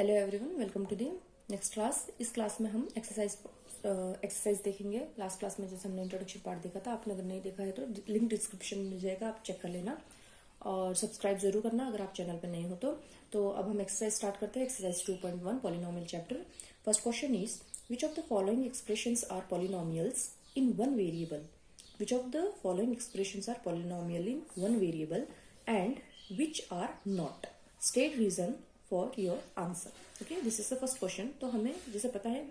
Hello everyone, welcome to the next class. इस class में हम एक्सरसाइज देखेंगे। लास्ट क्लास में जैसे हमने इंट्रोडक्शन पार्ट देखा था, आपने अगर नहीं देखा है तो लिंक डिस्क्रिप्शन में मिल जाएगा, आप चेक कर लेना और सब्सक्राइब जरूर करना अगर आप चैनल पर नए हो तो अब हम एक्सरसाइज स्टार्ट करते हैं। Exercise 2.1 polynomial chapter. First question is which of the following expressions are polynomials in one variable. Which of the following expressions are polynomial in one variable and which are not. State reason for your answer. Okay, this is the first question. तो हमें जैसे पता है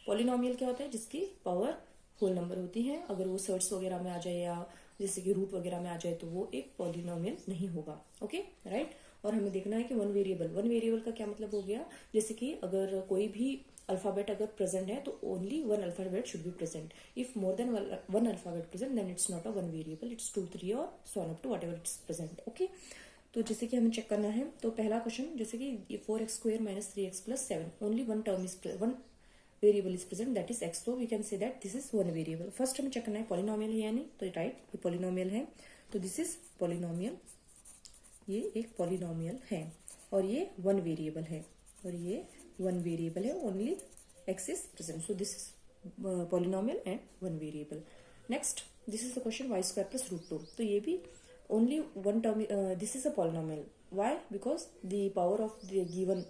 polynomial क्या होता है, जिसकी power whole number होती है। अगर वो सर्ट्स वगैरह में आ जाए या जैसे कि रूट वगैरह में आ जाए तो वो एक पॉलिनोमियल नहीं होगा। Okay, right. और हमें देखना है कि वन वेरिएबल का क्या मतलब हो गया। जैसे कि अगर कोई भी अल्फाबेट अगर प्रेजेंट है तो only one alphabet should be present. If more than one alphabet present then it's not a one variable, it's 2, 3 और so on up to whatever it's present. Okay, तो जैसे कि हमें चेक करना है तो पहला क्वेश्चन जैसे कि 4x² - 3x + 7 only one variable is present, that is x। तो we can say that this is one variable. First हमें चेक करना है पॉलिनोमियल है या नहीं। तो राइट, ये पॉलिनोमियल है, तो दिस इज पॉलिनोमियल। ये एक पॉलिनोमियल है और ये वन वेरिएबल है और ये वन वेरिएबल है, only x is present. So this is polynomial and one variable. Next, this is the question y² + √2। तो ये भी only one term, this is a polynomial. Why? Because the power of the given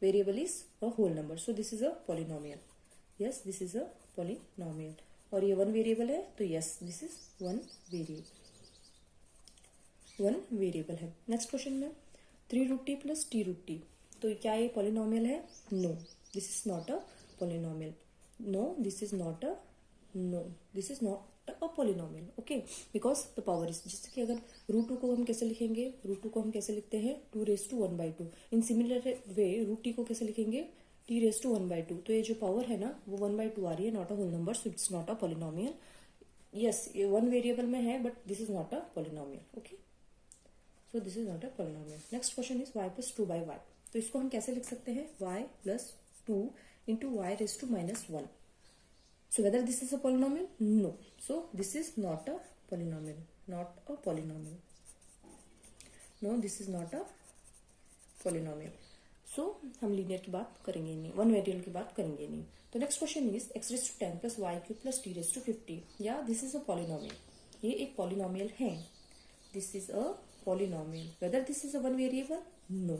variable is a whole number, so this is a polynomial. Yes, this is a polynomial. और ये one variable है तो yes, this is one variable है। next question में 3√t + t√t। तो क्या ये polynomial है? No, this is not a polynomial. No, this is not a polynomial. Okay, because the power is, जैसे कि अगर √2 को हम कैसे लिखेंगे, √2 को हम कैसे लिखते हैं 2⁻²। इन सिमिलर वे √t को कैसे लिखेंगे t⁻²। तो ये जो पावर है ना वो 1/2 आ रही है, not a whole number, so it's not a polynomial. Yes, ये वन वेरिएबल में है but this is not a polynomial. Okay, so this is not a polynomial. Next question is y + 2/y। तो इसको हम कैसे लिख सकते हैं y + 2 × y⁻⁻1। So whether this is a polynomial? No. So this is not a polynomial. Not a polynomial. No, this is not a polynomial. So हम linear की बात करेंगे नहीं, वन वेरिएबल की बात करेंगे नहीं। तो next question is x⁻10 + y³ + t⁻50। या दिस इज अ पॉलिनोमियल। ये एक पॉलिनोमियल है। This is a polynomial. Whether this is a one variable? No,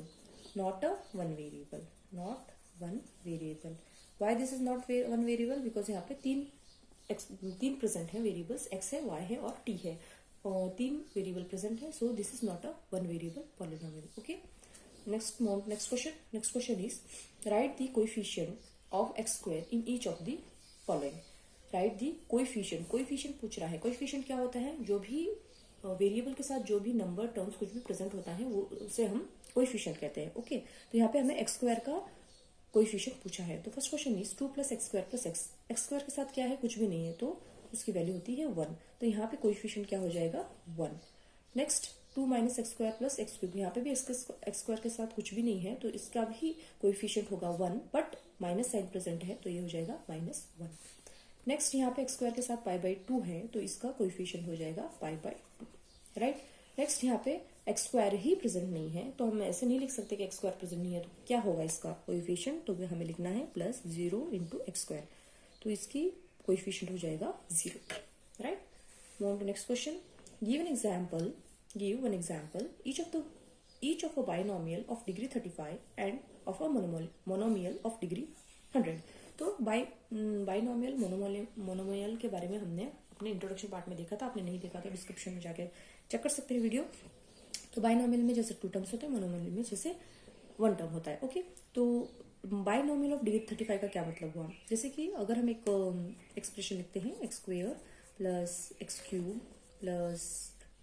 not a one variable. Not one variable. Why this is not one variable? Because यहाँ पे तीन present है variables, x है, y है और t है, और तीन वेरिएबल प्रेजेंट है, सो this is not a one variable polynomial. Okay, next question is right the coefficient of x² in each of the following. Right the coefficient पूछ रहा है। कोएफिशिएंट क्या होता है? जो भी वेरिएबल के साथ जो भी नंबर टर्म्स कुछ भी प्रेजेंट होता है वो उसे हम कोएफिशिएंट कहते हैं। ओके, तो यहाँ पे हमें x² का कोएफिशिएंट पूछा है। तो first question is 2 + x² + x। x² के साथ क्या है? कुछ भी नहीं है, तो उसकी वैल्यू होती है 1। तो यहाँ पे कोएफिशिएंट क्या हो जाएगा? 1। Next 2 - x² + x³। यहाँ पे भी x² के साथ कुछ भी नहीं है तो इसका भी कोएफिशिएंट होगा 1, बट माइनस साइन प्रेजेंट है तो ये हो जाएगा -1। नेक्स्ट यहाँ पे x² के साथ π/2 है तो इसका कोएफिशिएंट हो जाएगा π/2। राइट। नेक्स्ट यहाँ पे x² ही प्रेजेंट नहीं है तो हम ऐसे नहीं लिख सकते कि x² प्रेजेंट नहीं है, तो क्या होगा इसका कोएफिशिएंट? तो हमें लिखना है +0 × x²। तो इसकी कोएफिशिएंट हो जाएगा 0। Right. Move on to next question. Give one example each of a binomial of degree 35 and of a monomial of degree 100। तो मोनोमियल के बारे में हमने अपने इंट्रोडक्शन पार्ट में देखा था। आपने नहीं देखा तो डिस्क्रिप्शन में जाके चेक कर सकते हैं वीडियो। तो बाइनोमियल में जैसे 2 टर्म्स होते हैं, मोनोमियल में जैसे 1 टर्म होता है। ओके, तो बाइनोमियल ऑफ डिग्री 35 का क्या मतलब हुआ? जैसे कि अगर हम एक एक्सप्रेशन लिखते हैं x² + x³ +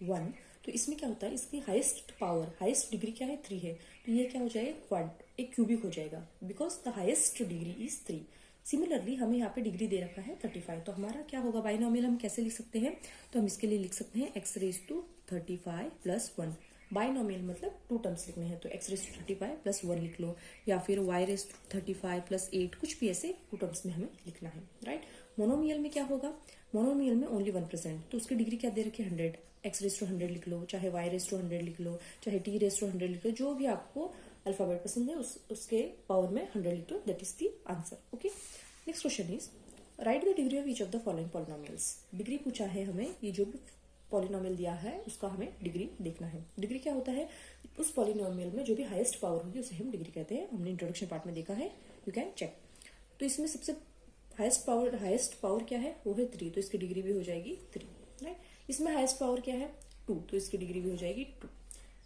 1, तो इसमें क्या होता है, इसकी हाईएस्ट डिग्री क्या है? 3 है। तो ये क्या हो जाएगा? एक क्यूबिक हो जाएगा, because the highest degree is 3। Similarly हमें यहाँ पे डिग्री दे रखा है 35, तो हमारा क्या होगा बाइनोमियल? हम कैसे लिख सकते हैं? तो हम इसके लिए लिख सकते हैं x⁻35 + 1। बाइनोमियल मतलब 2 टर्म्स लिखने हैं तो x⁻35 + 1 लिख लो, या फिर y⁻35 + 8, कुछ भी ऐसे 2 टर्म्स में हमें लिखना है। राइट। मोनोमियल में क्या होगा? मोनोमियल में ओनली 1 प्रेजेंट, तो उसकी डिग्री क्या दे रखी है? 100। x⁻100 लिख लो, चाहे y⁻100 लिख लो, चाहे t⁻100 लिख लो, जो भी आपको अल्फाबेट पसंद है उसके पावर में 100 लिख दो, that is the answer. Okay, next question is right the degree of each of the following polynomials. Degree पूछा है हमें, ये जो भी पॉलिनोमियल दिया है उसका हमें डिग्री देखना है। डिग्री क्या होता है, उस पॉलिनोमियल में जो भी हाईएस्ट पावर होगी उसे हम डिग्री कहते हैं। हमने इंट्रोडक्शन पार्ट में देखा है, यू कैन चेक। तो इसमें सबसे हाईएस्ट पावर क्या है, वो है 3, तो इसकी डिग्री भी हो जाएगी 3, राइट। इसमें हाईएस्ट पावर क्या है 2, तो इसकी डिग्री भी हो जाएगी 2।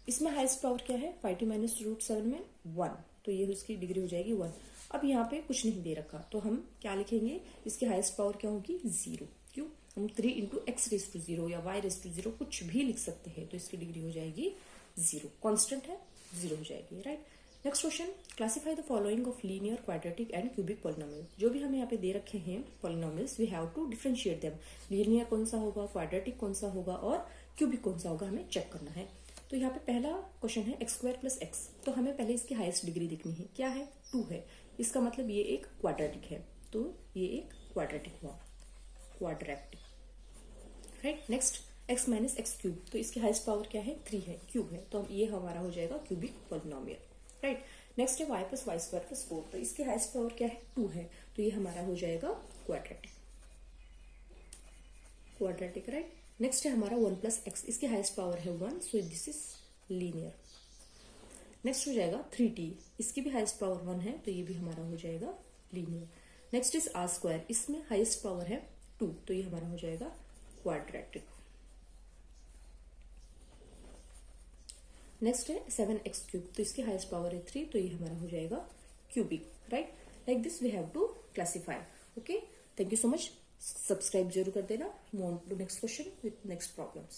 इसमें हाईएस्ट पावर क्या है 5t माइनस रूट 7 में 1, तो ये उसकी डिग्री हो जाएगी 1। अब यहाँ पे कुछ नहीं दे रखा तो हम क्या लिखेंगे, इसकी हाईएस्ट पावर क्या होगी 0। क्यों, हम 3 इंटू एक्स रेस टू 0 या वाई रेस टू 0 कुछ भी लिख सकते हैं, तो इसकी डिग्री हो जाएगी 0। कॉन्स्टेंट है 0 हो जाएगी, right. Next question, classify the following of linear, quadratic and cubic polynomial. जो भी हमें यहाँ पे दे रखे हैं polynomials, we have to differentiate them. Linear कौन सा होगा, क्वाड्रेटिक कौन सा होगा और क्यूबिक कौन सा होगा, हमें चेक करना है। तो यहाँ पे पहला क्वेश्चन है एक्स स्क्वायर प्लस एक्स, तो हमें पहले इसकी हाईएस्ट डिग्री देखनी है। क्या है 2 है, इसका मतलब ये एक क्वाड्रेटिक है, तो ये एक क्वाड्रेटिक हुआ, quadratic, right. Next x minus x cube, तो इसकी हाईएस्ट पावर क्या है 3 है, क्यूब है, तो ये हमारा हो जाएगा क्यूबिक पॉलिनोमियल, राइट। नेक्स्ट है y plus y square plus 4, तो इसकी हाईएस्ट पावर क्या है 2 है, तो ये हमारा हो जाएगा क्वाड्रेटिक, क्वाड्रेटिक, राइट। नेक्स्ट है हमारा 1 प्लस एक्स, इसकी हाईएस्ट पावर है 1, सो दिस इज लीनियर। नेक्स्ट हो जाएगा 3t, इसकी भी हाईएस्ट पावर 1 है, तो ये भी हमारा हो जाएगा linear. Next is r square, इसमें हाईएस्ट पावर है 2, तो ये हमारा हो जाएगा क्वाड्रेटिक। नेक्स्ट है 7x क्यूब, तो इसकी हाईएस्ट पावर है 3, तो ये हमारा हो जाएगा cubic, right. Like this we have to classify. Okay, thank you so much. Subscribe जरूर कर देना। Move on to next question with next problems.